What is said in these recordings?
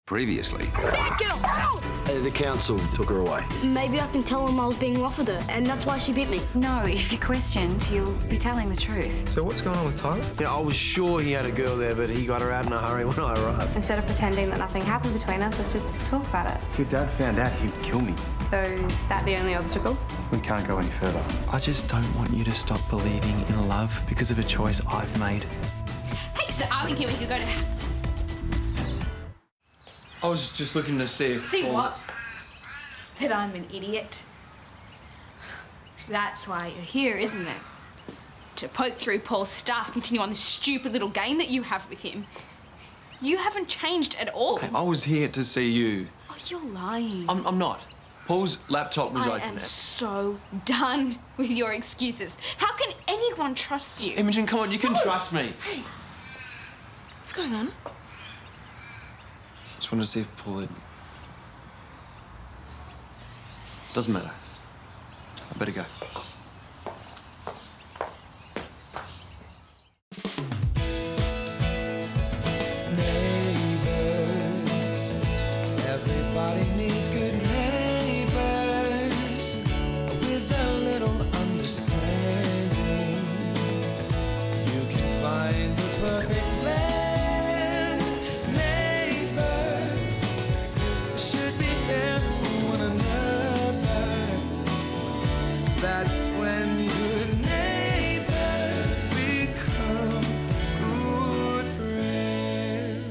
Previously. Get off! The council took her away. Maybe I can tell them I was being rough with her, and that's why she bit me. No, if you're questioned, you'll be telling the truth. So what's going on with Tyler? Yeah, I was sure he had a girl there, but he got her out in a hurry when I arrived. Instead of pretending that nothing happened between us, let's just talk about it. If your dad found out, he'd kill me. So is that the only obstacle? We can't go any further. I just don't want you to stop believing in love because of a choice I've made. Hey, so are we here? We could go to... I was just looking to see if... See what? That I'm an idiot. That's why you're here, isn't it? To poke through Paul's stuff, continue on this stupid little game that you have with him. You haven't changed at all. Hey, I was here to see you. Oh, you're lying. I'm not. Paul's laptop was I open. am so done with your excuses. How can anyone trust you? Imogen, come on, you can trust me. Hey, what's going on? Just wanted to see if Paul had... Doesn't matter. I better go. Everybody needs good neighbors with a little understanding. You can find the perfect blend. Neighbors should be there for one another. That's when good neighbors become good friends.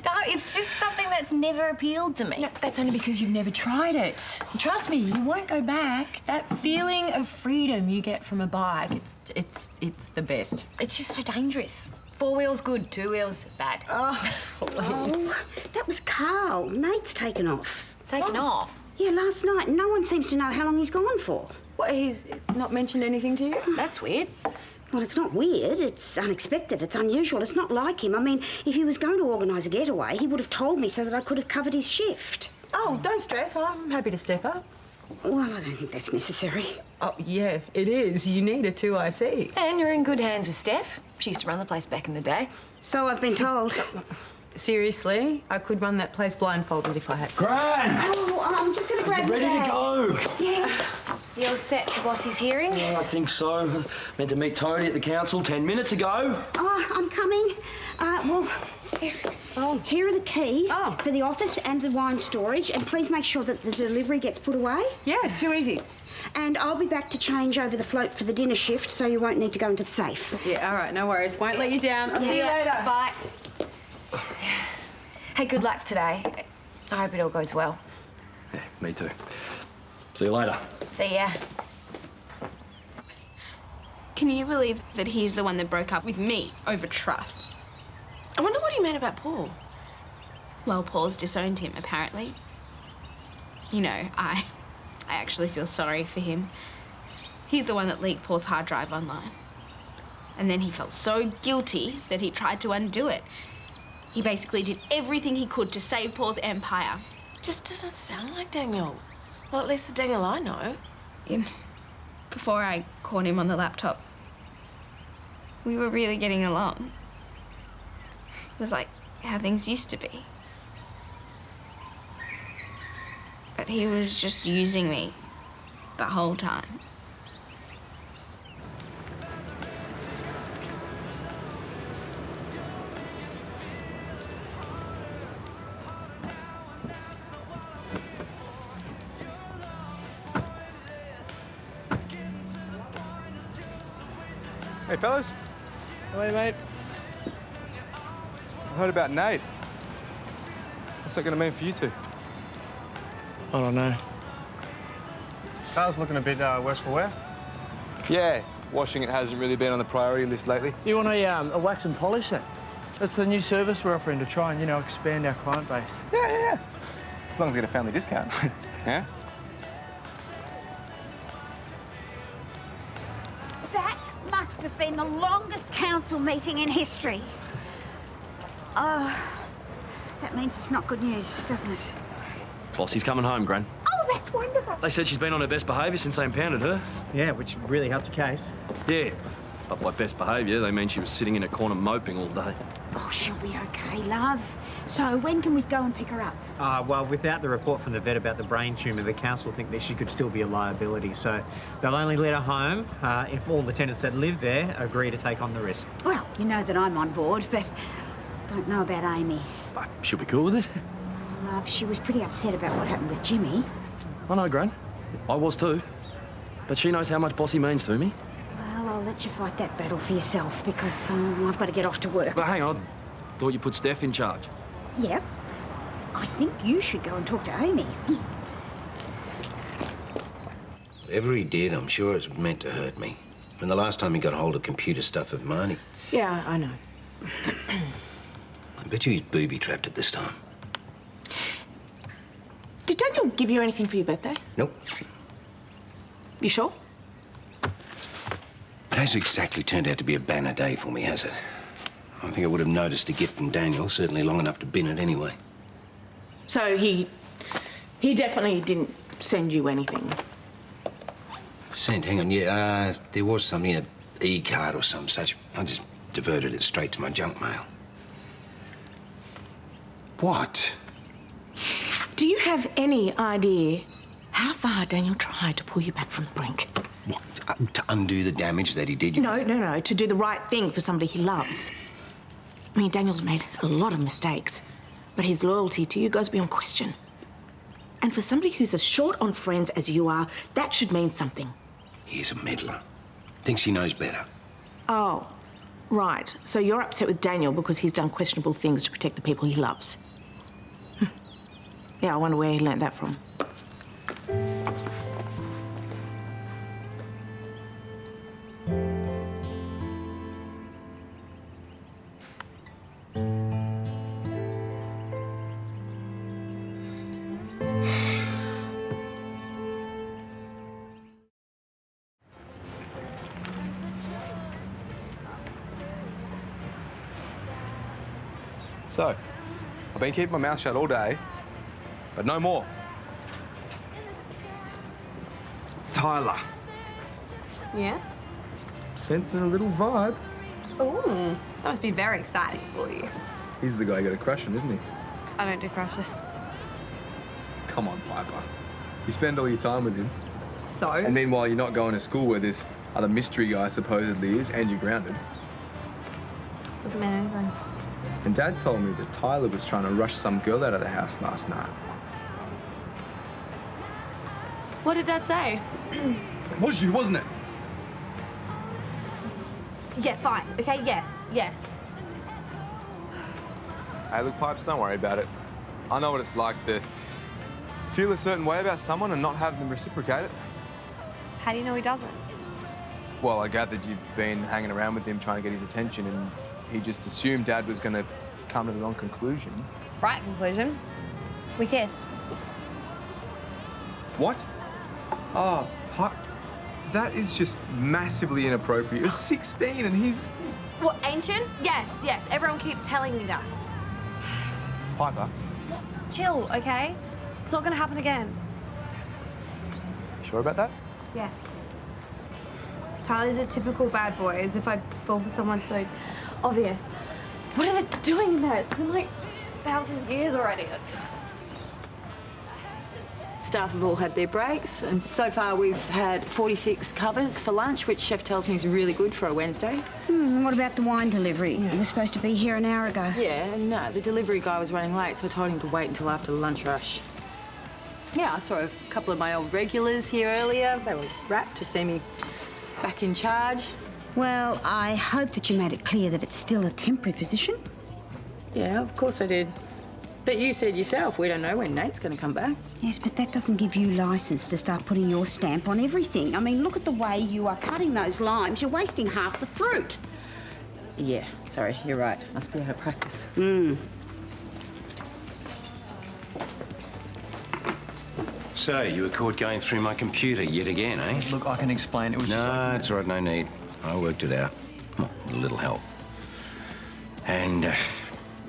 No, it's just something that's never appealed to me. No, that's only because you've never tried it. Trust me, you won't go back. That feeling of freedom you get from a bike, it's the best. It's just so dangerous. 4 wheels good, 2 wheels bad. Oh, That was Carl. Nate's taken off. Taken off. Yeah, last night. No one seems to know how long he's gone for. what, he's not mentioned anything to you? That's weird. Well, it's not weird. It's unexpected. It's unusual. It's not like him. I mean, if he was going to organise a getaway, he would have told me so that I could have covered his shift. Oh, don't stress. I'm happy to step up. Well, I don't think that's necessary. Oh, yeah, it is. You need a 2IC. And you're in good hands with Steph. She used to run the place back in the day. So I've been told. Seriously, I could run that place blindfolded if I had to. Gran! Oh, I'm just going to grab Ready to go? Yeah. You all set for Bossy's hearing? Yeah, I think so. Meant to meet Tony at the council 10 minutes ago. Oh, I'm coming. Well, Steph, here are the keys for the office and the wine storage, and please make sure that the delivery gets put away. Yeah, too easy. And I'll be back to change over the float for the dinner shift, so you won't need to go into the safe. Yeah, all right, no worries. Won't let you down. I'll see you later. Bye. Hey, good luck today. I hope it all goes well. Yeah, me too. See you later. See ya. Can you believe that he's the one that broke up with me over trust? I wonder what he meant about Paul. Well, Paul's disowned him, apparently. You know, I actually feel sorry for him. He's the one that leaked Paul's hard drive online. And then he felt so guilty that he tried to undo it. He basically did everything he could to save Paul's empire. Just doesn't sound like Daniel. Well, at least the Daniel I know. Before I caught him on the laptop, we were really getting along. It was like how things used to be. But he was just using me the whole time. Hey, fellas. Hey, mate. I heard about Nate. What's that going to mean for you two? I don't know. Carl's looking a bit worse for wear. Yeah, washing it hasn't really been on the priority list lately. You want a wax and polish then? That's a new service we're offering to try and, expand our client base. Yeah. As long as I get a family discount. Yeah? That must have been the longest council meeting in history. Oh, that means it's not good news, doesn't it? Bossy's coming home, Gran. Oh, that's wonderful. They said she's been on her best behaviour since they impounded her. Yeah, which really helped the case. Yeah, but by best behaviour, they mean she was sitting in a corner moping all day. Oh, she'll be okay, love. So when can we go and pick her up? Well, without the report from the vet about the brain tumour, the council think that she could still be a liability. So they'll only let her home if all the tenants that live there agree to take on the risk. Well, you know that I'm on board, but don't know about Amy. But she'll be cool with it. Love, she was pretty upset about what happened with Jimmy. I know, Gran. I was too. But she knows how much Bossy means to me. Well, I'll let you fight that battle for yourself because I've got to get off to work. But hang on. Thought you put Steph in charge. Yeah. I think you should go and talk to Amy. Whatever he did, I'm sure it's meant to hurt me. And the last time he got hold of computer stuff of mine, Yeah, I know. I bet you he's booby-trapped it this time. Did Daniel give you anything for your birthday? Nope. You sure? It hasn't exactly turned out to be a banner day for me, has it? I don't think I would have noticed a gift from Daniel, certainly long enough to bin it anyway. So he definitely didn't send you anything? Sent, hang on, yeah, there was something, an e-card or some such. I just diverted it straight to my junk mail. What? Do you have any idea how far Daniel tried to pull you back from the brink? What, to undo the damage that he did? No, to do the right thing for somebody he loves. I mean, Daniel's made a lot of mistakes, but his loyalty to you goes beyond question. And for somebody who's as short on friends as you are, that should mean something. He's a meddler. Thinks he knows better. Oh, right. So you're upset with Daniel because he's done questionable things to protect the people he loves. Yeah, I wonder where he learnt that from. So, I've been keeping my mouth shut all day, but no more. Tyler. Yes? Sensing a little vibe. Ooh, that must be very exciting for you. He's the guy you got a crush on, isn't he? I don't do crushes. Come on, Piper. You spend all your time with him. So? And meanwhile, you're not going to school where this other mystery guy supposedly is, and you're grounded. Doesn't mean anything. And Dad told me that Tyler was trying to rush some girl out of the house last night. What did Dad say? It was you, wasn't it? Yeah, fine. Okay, yes. Hey, look, Pipes, don't worry about it. I know what it's like to feel a certain way about someone and not have them reciprocate it. How do you know he doesn't? Well, I gathered you've been hanging around with him trying to get his attention, and he just assumed Dad was going to come to the wrong conclusion. Right conclusion. We kissed. What? Oh, that is just massively inappropriate. You're 16 and he's... What, ancient? Yes. Everyone keeps telling me that. Piper. Chill, okay? It's not gonna happen again. Sure about that? Yes. Tyler's a typical bad boy, as if I fall for someone so obvious. What are they doing in there? It's been like 1,000 years already. Staff have all had their breaks, and so far we've had 46 covers for lunch, which Chef tells me is really good for a Wednesday. What about the wine delivery? You were supposed to be here an hour ago. Yeah, no, the delivery guy was running late, so I told him to wait until after the lunch rush. Yeah, I saw a couple of my old regulars here earlier. They were rapt to see me back in charge. Well, I hope that you made it clear that it's still a temporary position. Yeah, of course I did. But you said yourself, we don't know when Nate's going to come back. Yes, but that doesn't give you licence to start putting your stamp on everything. I mean, look at the way you are cutting those limes. You're wasting half the fruit. Yeah, sorry, you're right. Must be out of practice. So, you were caught going through my computer yet again, eh? Look, I can explain. It was just... No, it's all right, no need. I worked it out. Well, with a little help. And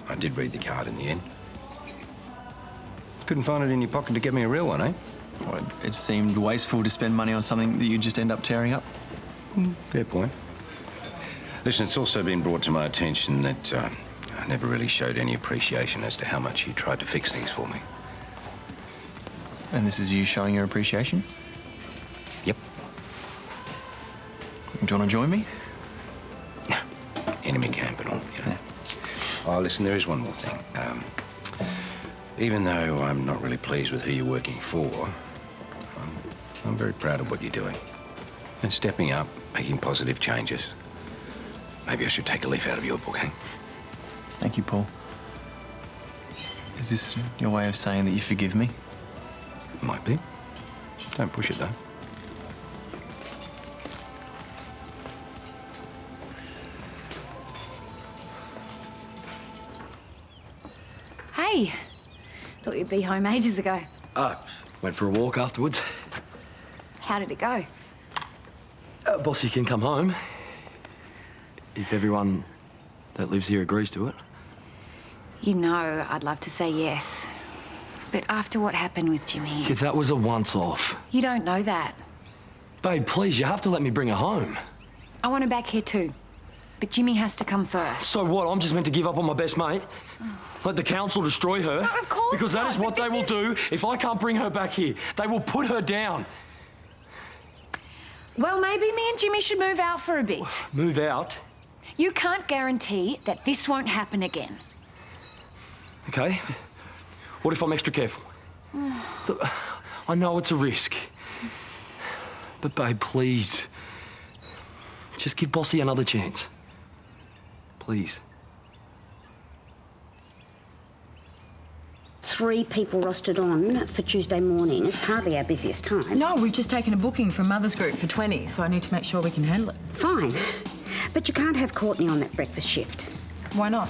I did read the card in the end. Couldn't find it in your pocket to get me a real one, eh? Well, it seemed wasteful to spend money on something that you just end up tearing up. Fair point. Listen, it's also been brought to my attention that I never really showed any appreciation as to how much you tried to fix things for me. And this is you showing your appreciation? Yep. Do you want to join me? No. Enemy camp and all, you know. Oh, listen, there is one more thing. Even though I'm not really pleased with who you're working for, I'm very proud of what you're doing. And stepping up, making positive changes. Maybe I should take a leaf out of your book, eh? Thank you, Paul. Is this your way of saying that you forgive me? Might be. Don't push it, though. Hey, thought you'd be home ages ago. Went for a walk afterwards. How did it go? Bossy can come home. If everyone that lives here agrees to it. You know, I'd love to say yes. But after what happened with Jimmy... Yeah, that was a once-off. You don't know that. Babe, please, you have to let me bring her home. I want her back here too. But Jimmy has to come first. So what? I'm just meant to give up on my best mate? Let the council destroy her? No, of course Because that not, is what they will do if I can't bring her back here. They will put her down. Well, maybe me and Jimmy should move out for a bit. Move out? You can't guarantee that this won't happen again. Okay. What if I'm extra careful? Look, I know it's a risk. But babe, please. Just give Bossy another chance. Please. 3 people rostered on for Tuesday morning. It's hardly our busiest time. No, we've just taken a booking from Mother's Group for 20, so I need to make sure we can handle it. Fine. But you can't have Courtney on that breakfast shift. Why not?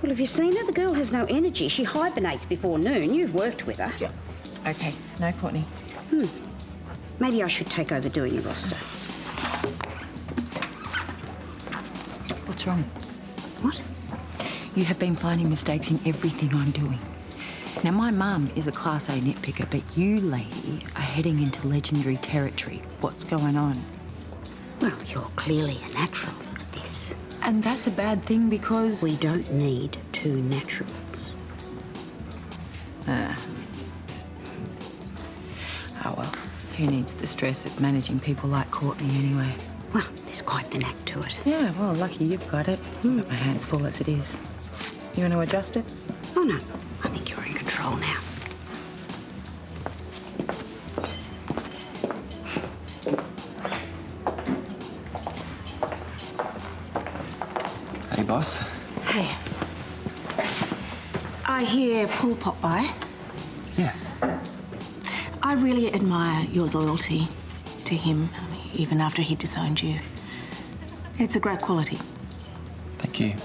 Well, have you seen her? The girl has no energy. She hibernates before noon. You've worked with her. Yeah. Okay. No, Courtney. Maybe I should take over doing the roster. What's wrong? What? You have been finding mistakes in everything I'm doing. Now, my mum is a Class A nitpicker, but you, lady, are heading into legendary territory. What's going on? Well, you're clearly a natural at this. And that's a bad thing because... We don't need 2 naturals. Oh, well. Who needs the stress of managing people like Courtney anyway? Well, there's quite the knack to it. Yeah, well, lucky you've got it. I've got my hands full as it is. You want to adjust it? Oh, no. I think you're in control now. Hey, boss. Hey. I hear Paul popped by. Yeah. I really admire your loyalty to him, even after he disowned you. It's a great quality. Thank you.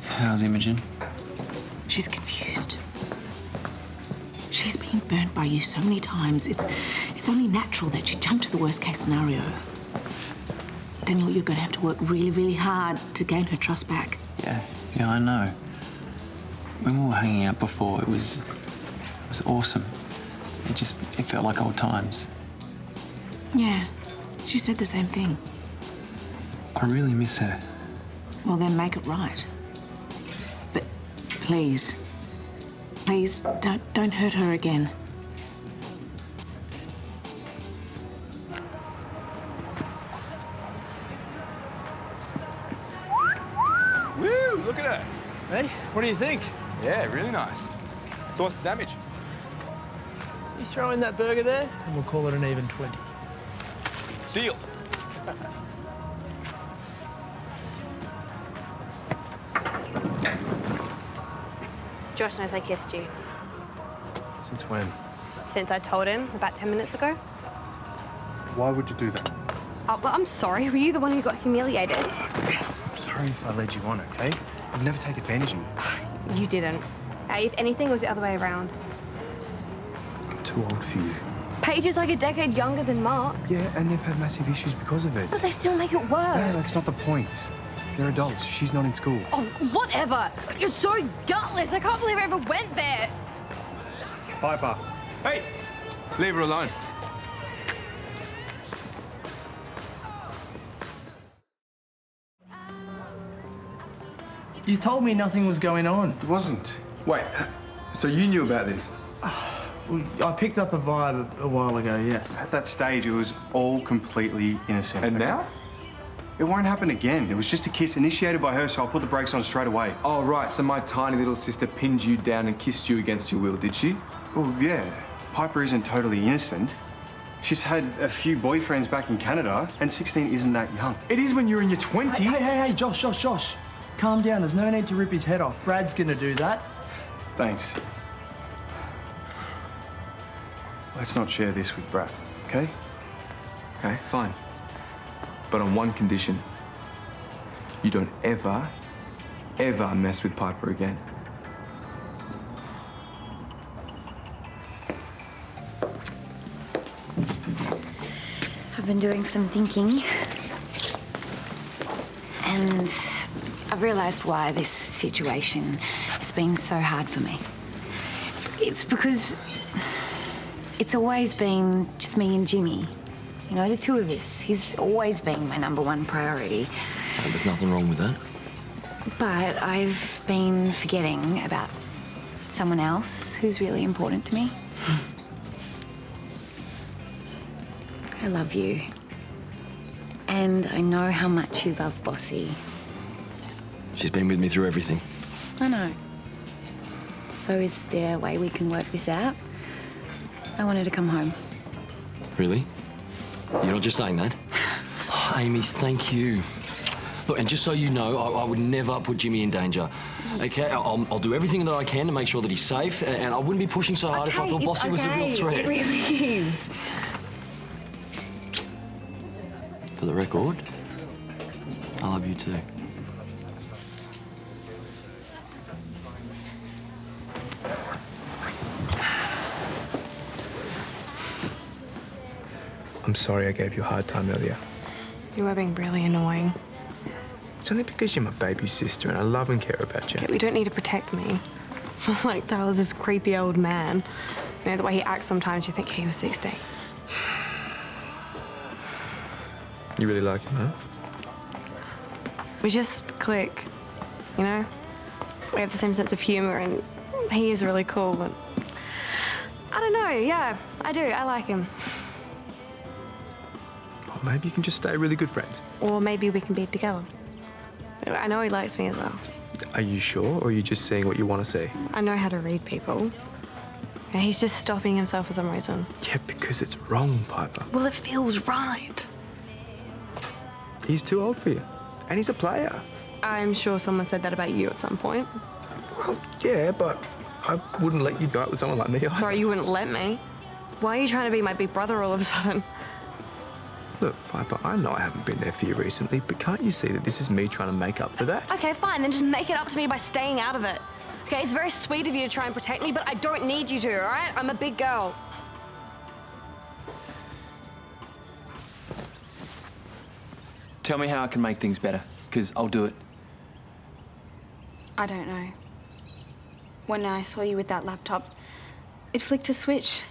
How's Imogen? She's confused. She's been burnt by you so many times. It's only natural that she jumped to the worst-case scenario. Daniel, you're going to have to work really, really hard to gain her trust back. Yeah, I know. When we were hanging out before, it was awesome. It felt like old times. Yeah, she said the same thing. I really miss her. Well, then make it right. But please, don't hurt her again. Woo! Look at her. Hey, what do you think? Yeah, really nice. So what's the damage? You throw in that burger there, and we'll call it an even 20. Deal. Josh knows I kissed you. Since when? Since I told him about 10 minutes ago. Why would you do that? Oh, well, I'm sorry. Were you the one who got humiliated? I'm sorry if I led you on, okay? I'd never take advantage of you. You didn't. If anything, it was the other way around. I'm too old for you. Paige is like a decade younger than Mark. Yeah, and they've had massive issues because of it. But they still make it work. No, that's not the point. They're adults. She's not in school. Oh, whatever. You're so gutless. I can't believe I ever went there. Piper. Hey, leave her alone. You told me nothing was going on. It wasn't. Wait, so you knew about this? Well, I picked up a vibe a while ago, yes. At that stage, it was all completely innocent. And now? It won't happen again. It was just a kiss initiated by her, so I put the brakes on straight away. Oh, right, so my tiny little sister pinned you down and kissed you against your will, did she? Well, yeah. Piper isn't totally innocent. She's had a few boyfriends back in Canada, and 16 isn't that young. It is when you're in your 20s. Hey, Josh. Calm down. There's no need to rip his head off. Brad's gonna do that. Thanks. Let's not share this with Brad, okay? Okay, fine. But on one condition. You don't ever mess with Piper again. I've been doing some thinking. And I've realised why this situation has been so hard for me. It's because it's always been just me and Jimmy. You know, the two of us. He's always been my #1 priority. There's nothing wrong with that. But I've been forgetting about someone else who's really important to me. I love you. And I know how much you love Bossy. She's been with me through everything. I know. So is there a way we can work this out? I wanted to come home. Really? You're not just saying that? Oh, Amy, thank you. Look, and just so you know, I would never put Jimmy in danger. Okay? I'll do everything that I can to make sure that he's safe, and I wouldn't be pushing so hard if I thought Bossy was a real threat. It really is. For the record, I love you too. I'm sorry I gave you a hard time earlier. You were being really annoying. It's only because you're my baby sister and I love and care about you. Okay, you don't need to protect me. It's not like Tyler's this creepy old man. You know, the way he acts sometimes, you think he was 16. You really like him, huh? We just click, you know? We have the same sense of humor and he is really cool, but I don't know, yeah, I do, I like him. Well, maybe you can just stay really good friends. Or maybe we can be together. I know he likes me as well. Are you sure, or are you just seeing what you want to see? I know how to read people. Yeah, he's just stopping himself for some reason. Yeah, because it's wrong, Piper. Well, it feels right. He's too old for you, and he's a player. I'm sure someone said that about you at some point. Well, yeah, but I wouldn't let you go out with someone like me. Sorry, you wouldn't let me? Why are you trying to be my big brother all of a sudden? Look, Piper, I know I haven't been there for you recently, but can't you see that this is me trying to make up for that? Okay, fine, then just make it up to me by staying out of it. Okay, it's very sweet of you to try and protect me, but I don't need you to, all right? I'm a big girl. Tell me how I can make things better, because I'll do it. I don't know. When I saw you with that laptop, it flicked a switch.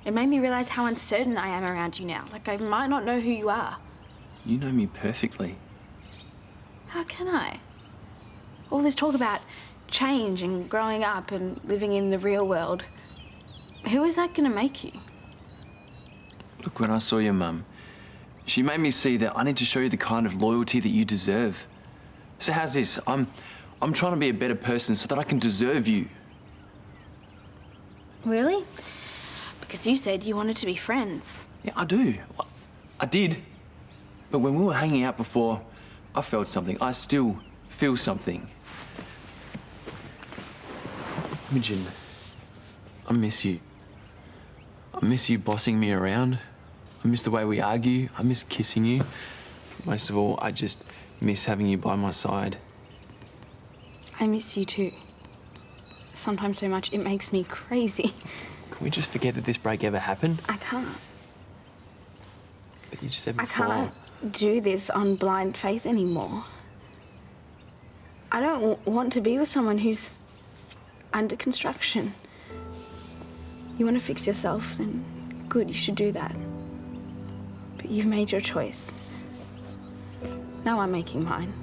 It made me realize how uncertain I am around you now. Like, I might not know who you are. You know me perfectly. How can I? All this talk about change and growing up and living in the real world. Who is that gonna make you? Look, when I saw your mum, she made me see that I need to show you the kind of loyalty that you deserve. So how's this? I'm trying to be a better person so that I can deserve you. Really? Because you said you wanted to be friends. Yeah, I do. I did. But when we were hanging out before, I felt something. I still feel something. Imogen, I miss you. I miss you bossing me around. I miss the way we argue. I miss kissing you. Most of all, I just miss having you by my side. I miss you too. Sometimes so much it makes me crazy. Can we just forget that this break ever happened? I can't. But you just said I before. can't do this on blind faith anymore. I don't want to be with someone who's under construction. You want to fix yourself, then good, you should do that. But you've made your choice. Now I'm making mine.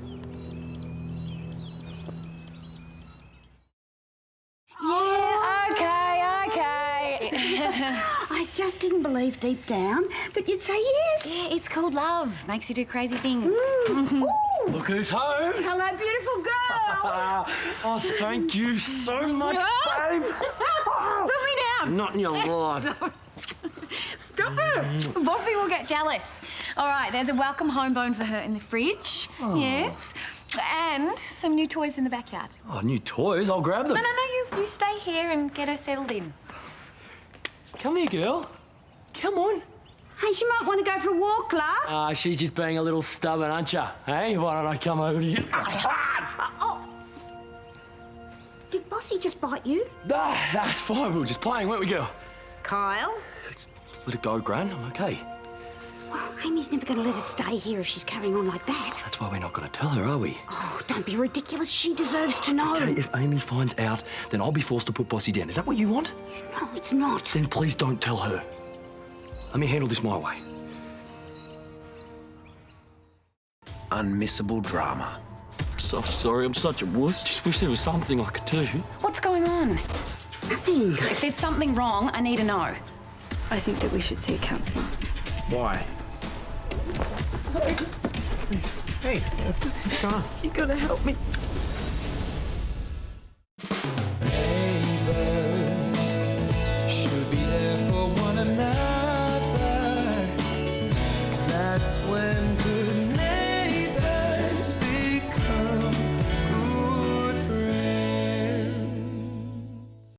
just didn't believe deep down that you'd say yes. Yeah, it's called love. Makes you do crazy things. Ooh. Look who's home. Hello, beautiful girl. Oh, thank you so much, babe. Put me down. Not in your life. Stop it. Bossy will get jealous. All right, there's a welcome home bone for her in the fridge. Oh. Yes. And some new toys in the backyard. Oh, new toys? I'll grab them. No, you stay here and get her settled in. Come here, girl. Come on. Hey, she might want to go for a walk, love. She's just being a little stubborn, aren't you? Hey, why don't I come over to you? Oh. Did Bossy just bite you? That's fine. We were just playing, weren't we, girl? Kyle? Let it go, Gran. I'm okay. Well, Amy's never going to let us stay here if she's carrying on like that. That's why we're not going to tell her, are we? Oh, don't be ridiculous. She deserves to know. Okay, if Amy finds out, then I'll be forced to put Bossy down. Is that what you want? No, it's not. Then please don't tell her. Let me handle this my way. Unmissable drama. So sorry, I'm such a wuss. Just wish there was something I could do. What's going on? Nothing. If there's something wrong, I need to know. I think that we should see a counsellor. Why? Hey, what's going on? You gotta help me.